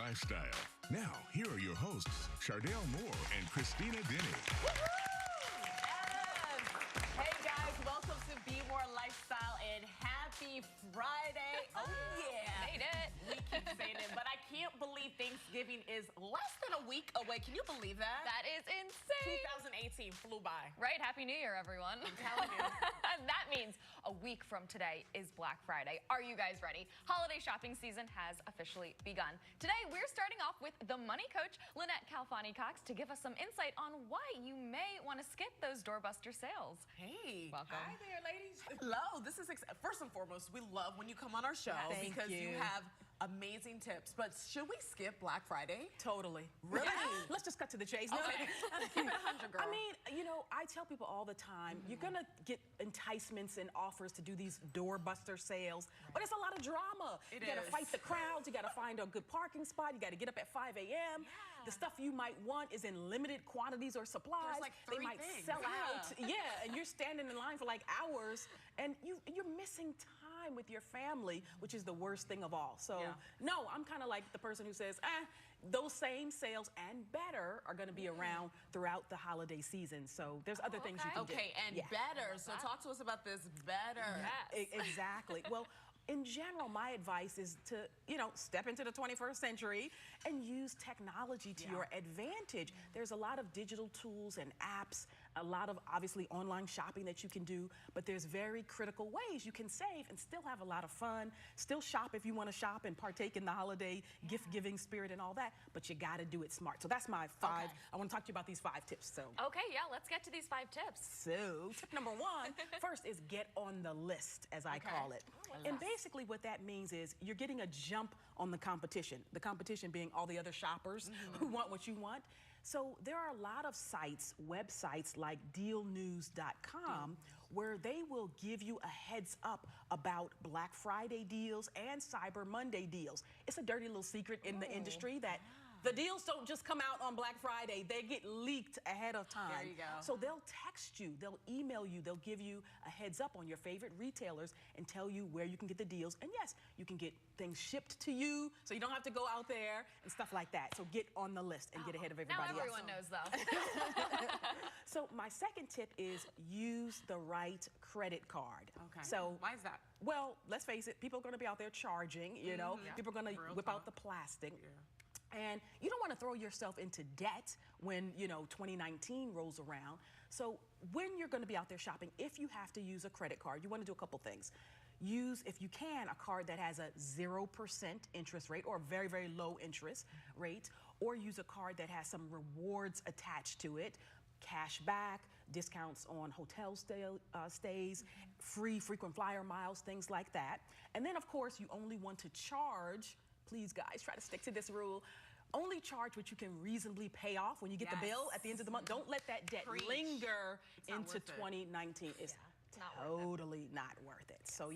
lifestyle. Now, here are your hosts, Chardell Moore and Christina Denny. Hey guys, welcome to BMORE Lifestyle and happy Friday. Oh yeah. Made it. We keep saying it, but I can't believe Thanksgiving is less than a week away. Can you believe that? That is insane. 2018 flew by. Right? Happy New Year, everyone. I'm telling you. That means a week from today is Black Friday. Are you guys ready? Holiday shopping season has officially begun. Today, we're starting off with the money coach, Lynnette Khalfani-Cox, to give us some insight on why you may want to skip those doorbuster sales. Hey. Welcome. Hi there, ladies. Hello. This is first and foremost, we love when you come on our show because you have amazing tips. But should we skip Black Friday? Totally. Really? Yeah. Let's just cut to the chase. No. Okay. Keep it 100, girl. I mean, you know, I tell people all the time, you're gonna get enticements and offers to do these doorbuster sales, but it's a lot of drama. You gotta fight the crowds, you gotta find a good parking spot, you gotta get up at 5 a.m. Yeah. The stuff you might want is in limited quantities or supplies. There's like they 3 might things. sell out. Yeah, and you're standing in line for like hours, and you're missing time with your family, which is the worst thing of all. So, no, I'm kind of like the person who says, those same sales and better are going to be around throughout the holiday season. So there's other things you can do. Okay, and better. So talk to us about this better. Yes. Exactly. Well, in general, my advice is to, you know, step into the 21st century and use technology to your advantage. There's a lot of digital tools and apps, a lot of obviously online shopping that you can do, but there's very critical ways you can save and still have a lot of fun, still shop if you want to shop and partake in the holiday gift-giving spirit and all that, but you got to do it smart. So that's my 5. I want to talk to you about these 5 tips. So. Okay, yeah, let's get to these 5 tips. So, tip number 1, first is get on the list, as I call it. And basically what that means is you're getting a jump on the competition being all the other shoppers who want what you want. So there are a lot of sites, websites like dealnews.com, where they will give you a heads up about Black Friday deals and Cyber Monday deals. It's a dirty little secret in the industry that the deals don't just come out on Black Friday. They get leaked ahead of time. There you go. So they'll text you, they'll email you, they'll give you a heads up on your favorite retailers and tell you where you can get the deals. And yes, you can get things shipped to you, so you don't have to go out there and stuff like that. So get on the list and get ahead of everybody else. Now everyone knows, though. So my second tip is use the right credit card. Okay. So why is that? Well, let's face it, people are going to be out there charging, you know. People are going to whip out the plastic. And you don't want to throw yourself into debt when, you know, 2019 rolls around. So when you're going to be out there shopping, if you have to use a credit card, you want to do a couple things. Use, if you can, a card that has a 0% interest rate or a very, very low interest rate, or use a card that has some rewards attached to it. Cash back, discounts on hotel stays, free frequent flyer miles, things like that. And then, of course, you only want to charge, please guys, try to stick to this rule, only charge what you can reasonably pay off when you get the bill at the end of the month. Don't let that debt linger into 2019. It's totally not worth it. So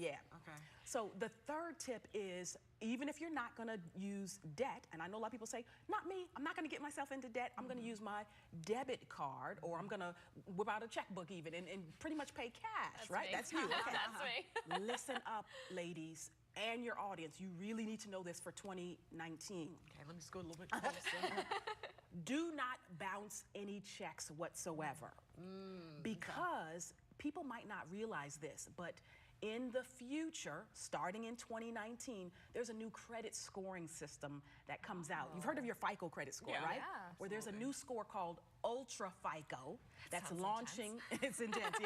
So the third tip is, even if you're not going to use debt, and I know a lot of people say, not me, I'm not going to get myself into debt. I'm going to use my debit card, or I'm going to whip out a checkbook even and pretty much pay cash, That's you. Okay. That's me. Listen up, ladies, and your audience. You really need to know this for 2019. Okay, let me just go a little bit closer. Do not bounce any checks whatsoever, because people might not realize this, but in the future, starting in 2019, there's a new credit scoring system that comes out. You've heard of your FICO credit score, right? Yeah, where there's a new score called Ultra FICO that's launching. It's intense,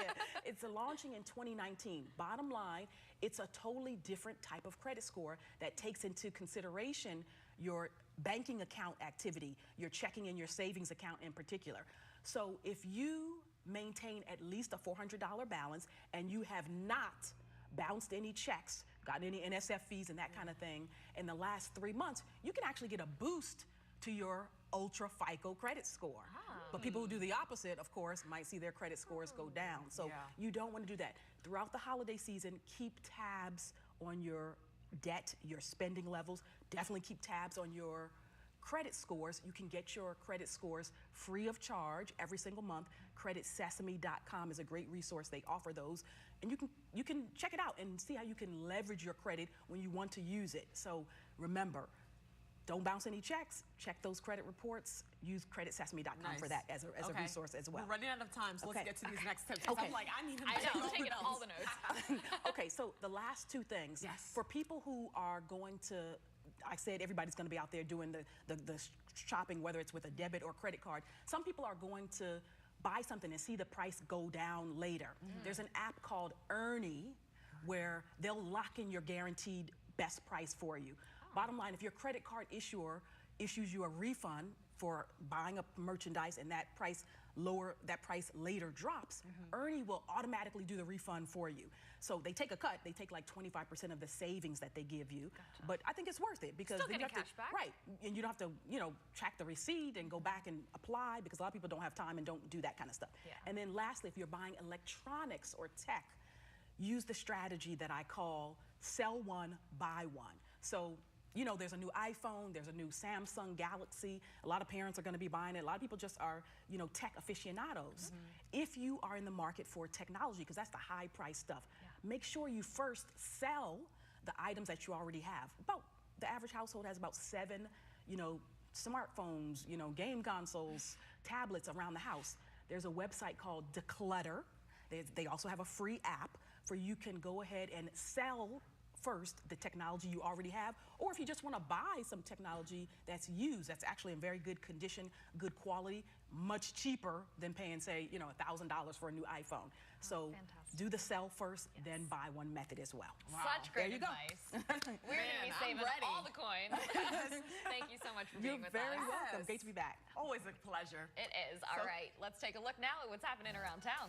It's launching in 2019. Bottom line, it's a totally different type of credit score that takes into consideration your banking account activity, your checking and your savings account in particular. So if you maintain at least a $400 balance and you have not bounced any checks, gotten any NSF fees and that kind of thing in the last 3 months, you can actually get a boost to your Ultra FICO credit score. But people who do the opposite, of course, might see their credit scores go down. So you don't want to do that. Throughout the holiday season, keep tabs on your debt, your spending levels. Definitely keep tabs on your credit scores. You can get your credit scores free of charge every single month. CreditSesame.com is a great resource. They offer those, and you can check it out and see how you can leverage your credit when you want to use it. So remember, don't bounce any checks. Check those credit reports. Use creditsesame.com for that as a resource as well. We're running out of time, so let's get to these next tips. I'm like, I need to know. I'm taking all the notes. Okay, so the last two things. For people who are going to, I said everybody's going to be out there doing the shopping, whether it's with a debit or credit card. Some people are going to buy something and see the price go down later. There's an app called Earny where they'll lock in your guaranteed best price for you. Bottom line, if your credit card issuer issues you a refund for buying up merchandise and that price later drops, Earny will automatically do the refund for you. So they take a cut. They take like 25% of the savings that they give you. But I think it's worth it because still then you getting have cash to, back. right, and you don't have to, you know, track the receipt and go back and apply because a lot of people don't have time and don't do that kind of stuff. And then lastly, if you're buying electronics or tech, use the strategy that I call sell one, buy one. So, you know, there's a new iPhone, there's a new Samsung Galaxy. A lot of parents are going to be buying it. A lot of people just are, you know, tech aficionados. If you are in the market for technology, because that's the high price stuff, make sure you first sell the items that you already have. The average household has about 7, you know, smartphones, you know, game consoles, tablets around the house. There's a website called Declutter. They also have a free app where you can go ahead and sell first the technology you already have, or if you just want to buy some technology that's used, that's actually in very good condition, good quality, much cheaper than paying, say, you know, $1,000 for a new iPhone. So do the sell first, then buy one method as well. Such great advice. We're going to be saving all the coins. Thank you so much for being with us. You're very welcome. Great to be back. Always a pleasure. It is. All right, let's take a look now at what's happening around town.